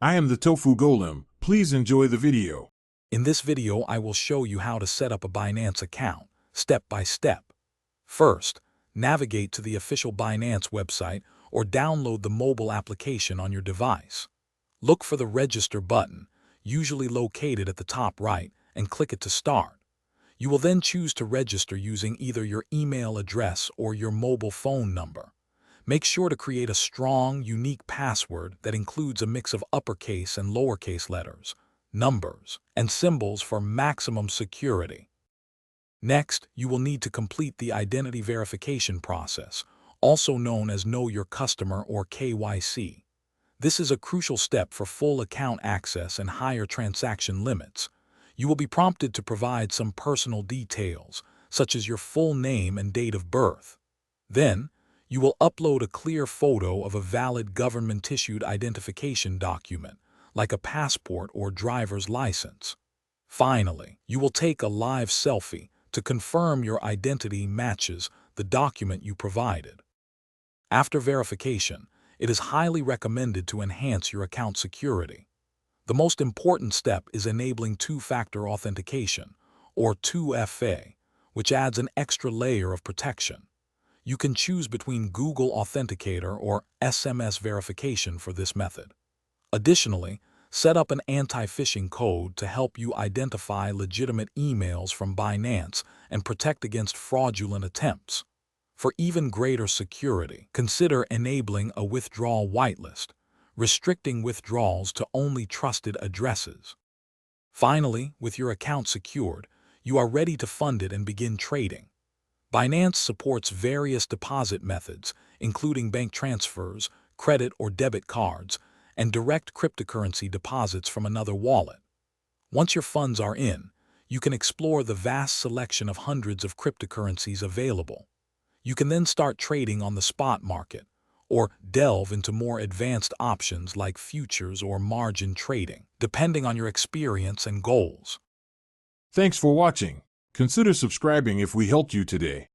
I am the Tofu Golem. Please enjoy the video. In this video, I will show you how to set up a Binance account, step by step. First, navigate to the official Binance website or download the mobile application on your device. Look for the Register button, usually located at the top right, and click it to start. You will then choose to register using either your email address or your mobile phone number. Make sure to create a strong, unique password that includes a mix of uppercase and lowercase letters, numbers, and symbols for maximum security. Next, you will need to complete the identity verification process, also known as Know Your Customer or KYC. This is a crucial step for full account access and higher transaction limits. You will be prompted to provide some personal details, such as your full name and date of birth. Then, you will upload a clear photo of a valid government-issued identification document, like a passport or driver's license. Finally, you will take a live selfie to confirm your identity matches the document you provided. After verification, it is highly recommended to enhance your account security. The most important step is enabling two-factor authentication, or 2FA, which adds an extra layer of protection. You can choose between Google Authenticator or SMS verification for this method. Additionally, set up an anti-phishing code to help you identify legitimate emails from Binance and protect against fraudulent attempts. For even greater security, consider enabling a withdrawal whitelist, restricting withdrawals to only trusted addresses. Finally, with your account secured, you are ready to fund it and begin trading. Binance supports various deposit methods, including bank transfers, credit or debit cards, and direct cryptocurrency deposits from another wallet. Once your funds are in, you can explore the vast selection of hundreds of cryptocurrencies available. You can then start trading on the spot market, or delve into more advanced options like futures or margin trading, depending on your experience and goals. Thanks for watching. Consider subscribing if we helped you today.